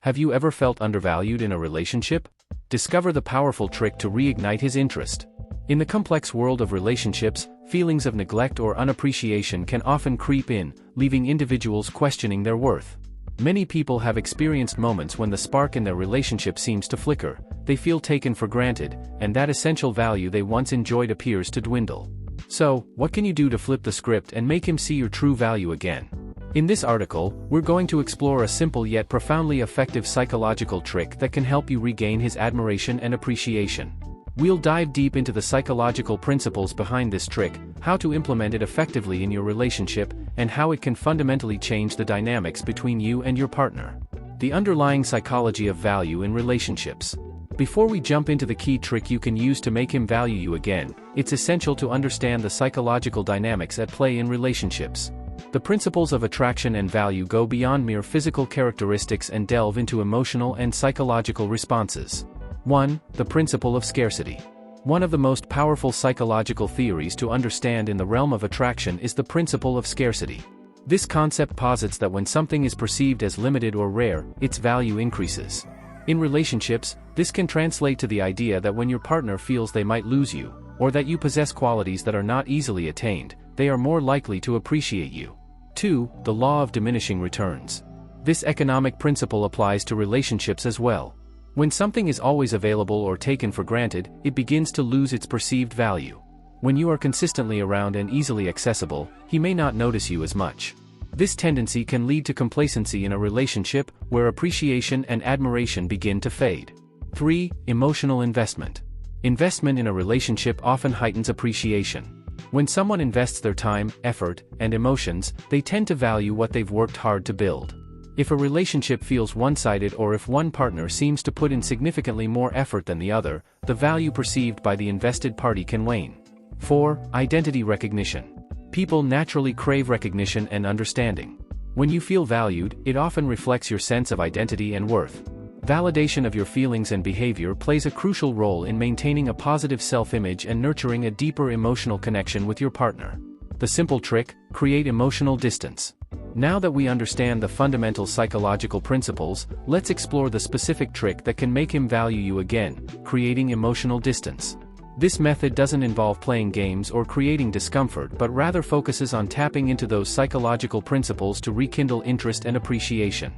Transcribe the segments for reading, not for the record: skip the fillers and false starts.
Have you ever felt undervalued in a relationship? Discover the powerful trick to reignite his interest. In the complex world of relationships, feelings of neglect or unappreciation can often creep in, leaving individuals questioning their worth. Many people have experienced moments when the spark in their relationship seems to flicker, they feel taken for granted, and that essential value they once enjoyed appears to dwindle. So, what can you do to flip the script and make him see your true value again? In this article, we're going to explore a simple yet profoundly effective psychological trick that can help you regain his admiration and appreciation. We'll dive deep into the psychological principles behind this trick, how to implement it effectively in your relationship, and how it can fundamentally change the dynamics between you and your partner. The underlying psychology of value in relationships. Before we jump into the key trick you can use to make him value you again, it's essential to understand the psychological dynamics at play in relationships. The principles of attraction and value go beyond mere physical characteristics and delve into emotional and psychological responses. 1. The principle of scarcity. One of the most powerful psychological theories to understand in the realm of attraction is the principle of scarcity. This concept posits that when something is perceived as limited or rare, its value increases. In relationships, this can translate to the idea that when your partner feels they might lose you, or that you possess qualities that are not easily attained, they are more likely to appreciate you. 2. The law of diminishing returns. This economic principle applies to relationships as well. When something is always available or taken for granted, it begins to lose its perceived value. When you are consistently around and easily accessible, he may not notice you as much. This tendency can lead to complacency in a relationship, where appreciation and admiration begin to fade. 3. Emotional investment. Investment in a relationship often heightens appreciation. When someone invests their time, effort, and emotions, they tend to value what they've worked hard to build. If a relationship feels one-sided or if one partner seems to put in significantly more effort than the other, the value perceived by the invested party can wane. 4. Identity recognition. People naturally crave recognition and understanding. When you feel valued, it often reflects your sense of identity and worth. Validation of your feelings and behavior plays a crucial role in maintaining a positive self-image and nurturing a deeper emotional connection with your partner. The simple trick: create emotional distance. Now that we understand the fundamental psychological principles, let's explore the specific trick that can make him value you again: creating emotional distance. This method doesn't involve playing games or creating discomfort but rather focuses on tapping into those psychological principles to rekindle interest and appreciation.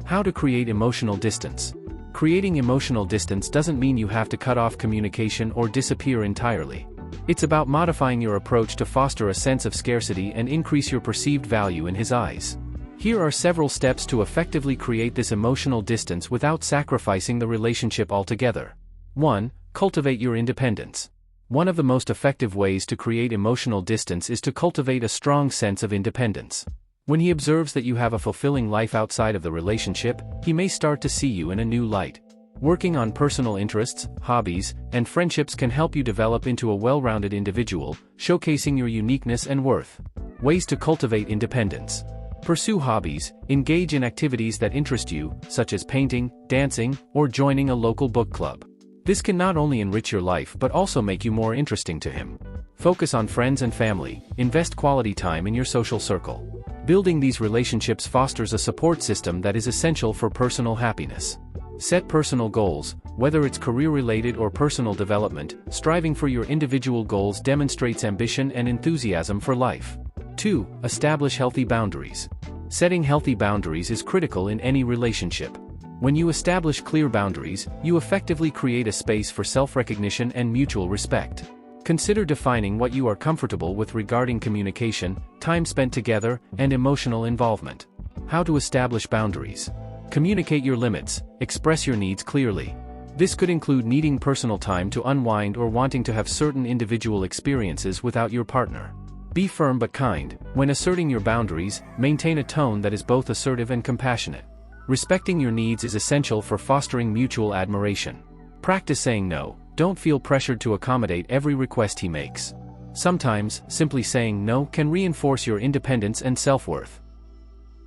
How to create emotional distance. Creating emotional distance doesn't mean you have to cut off communication or disappear entirely. It's about modifying your approach to foster a sense of scarcity and increase your perceived value in his eyes. Here are several steps to effectively create this emotional distance without sacrificing the relationship altogether. 1. Cultivate your independence. One of the most effective ways to create emotional distance is to cultivate a strong sense of independence. When he observes that you have a fulfilling life outside of the relationship, he may start to see you in a new light. Working on personal interests, hobbies, and friendships can help you develop into a well-rounded individual, showcasing your uniqueness and worth. Ways to cultivate independence. Pursue hobbies. Engage in activities that interest you, such as painting, dancing, or joining a local book club. This can not only enrich your life but also make you more interesting to him. Focus on friends and family. Invest quality time in your social circle. Building these relationships fosters a support system that is essential for personal happiness. Set personal goals. Whether it's career-related or personal development, striving for your individual goals demonstrates ambition and enthusiasm for life. 2. Establish healthy boundaries. Setting healthy boundaries is critical in any relationship. When you establish clear boundaries, you effectively create a space for self-recognition and mutual respect. Consider defining what you are comfortable with regarding communication, time spent together, and emotional involvement. How to establish boundaries. Communicate your limits. Express your needs clearly. This could include needing personal time to unwind or wanting to have certain individual experiences without your partner. Be firm but kind. When asserting your boundaries, maintain a tone that is both assertive and compassionate. Respecting your needs is essential for fostering mutual admiration. Practice saying no. Don't feel pressured to accommodate every request he makes. Sometimes, simply saying no can reinforce your independence and self-worth.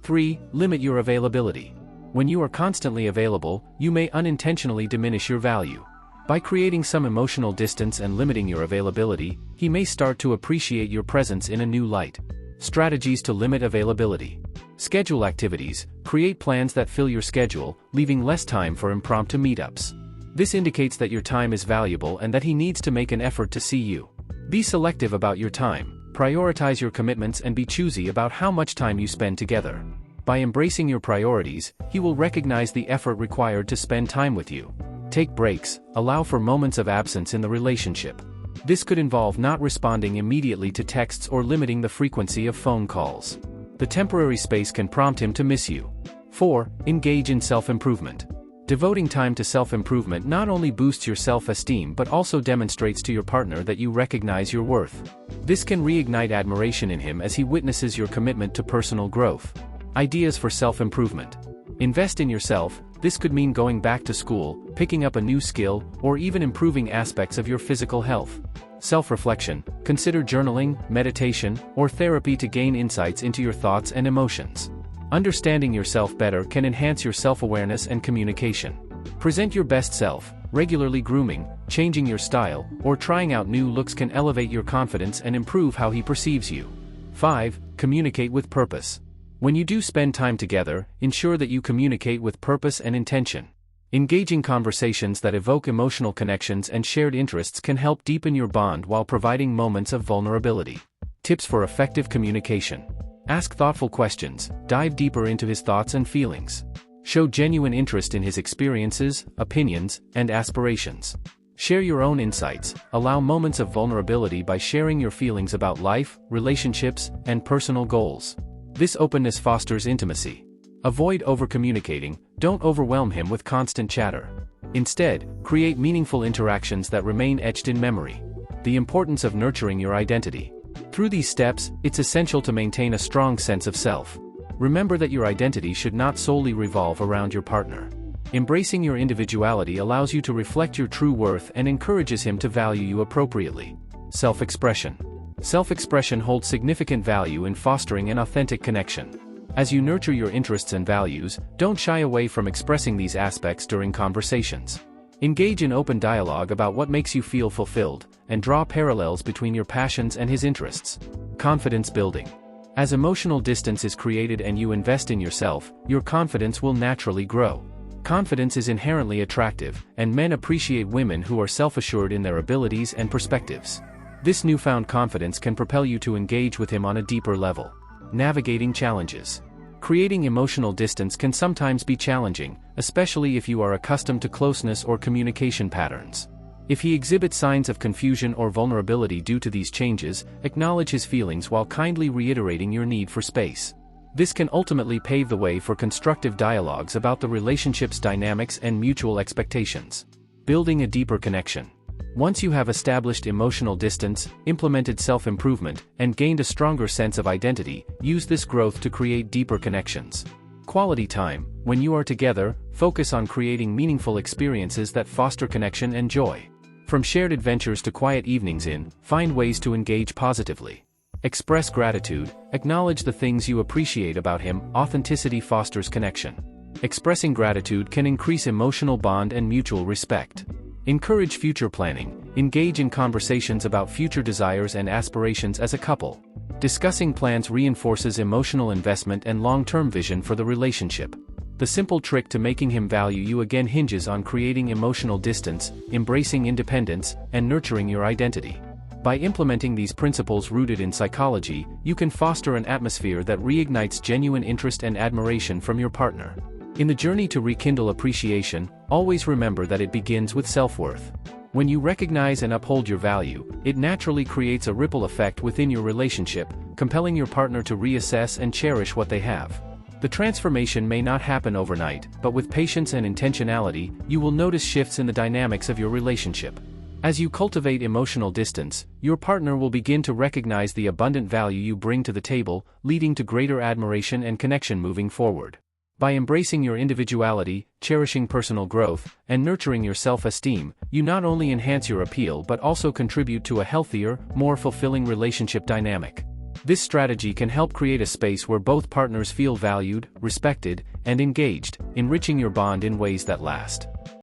3. Limit your availability. When you are constantly available, you may unintentionally diminish your value. By creating some emotional distance and limiting your availability, he may start to appreciate your presence in a new light. Strategies to limit availability. Schedule activities. Create plans that fill your schedule, leaving less time for impromptu meetups. This indicates that your time is valuable and that he needs to make an effort to see you. Be selective about your time, prioritize your commitments, and be choosy about how much time you spend together. By embracing your priorities, he will recognize the effort required to spend time with you. Take breaks. Allow for moments of absence in the relationship. This could involve not responding immediately to texts or limiting the frequency of phone calls. The temporary space can prompt him to miss you. 4. Engage in self-improvement. Devoting time to self-improvement not only boosts your self-esteem but also demonstrates to your partner that you recognize your worth. This can reignite admiration in him as he witnesses your commitment to personal growth. Ideas for self-improvement. Invest in yourself. This could mean going back to school, picking up a new skill, or even improving aspects of your physical health. Self-reflection. Consider journaling, meditation, or therapy to gain insights into your thoughts and emotions. Understanding yourself better can enhance your self-awareness and communication. Present your best self. Regularly grooming, changing your style, or trying out new looks can elevate your confidence and improve how he perceives you. 5. Communicate with purpose. When you do spend time together, ensure that you communicate with purpose and intention. Engaging conversations that evoke emotional connections and shared interests can help deepen your bond while providing moments of vulnerability. Tips for effective communication. Ask thoughtful questions, dive deeper into his thoughts and feelings. Show genuine interest in his experiences, opinions, and aspirations. Share your own insights. Allow moments of vulnerability by sharing your feelings about life, relationships, and personal goals. This openness fosters intimacy. Avoid over-communicating. Don't overwhelm him with constant chatter. Instead, create meaningful interactions that remain etched in memory. The importance of nurturing your identity. Through these steps, it's essential to maintain a strong sense of self. Remember that your identity should not solely revolve around your partner. Embracing your individuality allows you to reflect your true worth and encourages him to value you appropriately. Self-expression. Self-expression holds significant value in fostering an authentic connection. As you nurture your interests and values, don't shy away from expressing these aspects during conversations. Engage in open dialogue about what makes you feel fulfilled, and draw parallels between your passions and his interests. Confidence building. As emotional distance is created and you invest in yourself, your confidence will naturally grow. Confidence is inherently attractive, and men appreciate women who are self-assured in their abilities and perspectives. This newfound confidence can propel you to engage with him on a deeper level. Navigating challenges. Creating emotional distance can sometimes be challenging, especially if you are accustomed to closeness or communication patterns. If he exhibits signs of confusion or vulnerability due to these changes, acknowledge his feelings while kindly reiterating your need for space. This can ultimately pave the way for constructive dialogues about the relationship's dynamics and mutual expectations. Building a deeper connection. Once you have established emotional distance, implemented self-improvement, and gained a stronger sense of identity, use this growth to create deeper connections. Quality time. When you are together, focus on creating meaningful experiences that foster connection and joy. From shared adventures to quiet evenings find ways to engage positively. Express gratitude. Acknowledge the things you appreciate about him. Authenticity fosters connection. Expressing gratitude can increase emotional bond and mutual respect. Encourage future planning. Engage in conversations about future desires and aspirations as a couple. Discussing plans reinforces emotional investment and long-term vision for the relationship. The simple trick to making him value you again hinges on creating emotional distance, embracing independence, and nurturing your identity. By implementing these principles rooted in psychology, you can foster an atmosphere that reignites genuine interest and admiration from your partner. In the journey to rekindle appreciation, always remember that it begins with self-worth. When you recognize and uphold your value, it naturally creates a ripple effect within your relationship, compelling your partner to reassess and cherish what they have. The transformation may not happen overnight, but with patience and intentionality, you will notice shifts in the dynamics of your relationship. As you cultivate emotional distance, your partner will begin to recognize the abundant value you bring to the table, leading to greater admiration and connection moving forward. By embracing your individuality, cherishing personal growth, and nurturing your self-esteem, you not only enhance your appeal but also contribute to a healthier, more fulfilling relationship dynamic. This strategy can help create a space where both partners feel valued, respected, and engaged, enriching your bond in ways that last.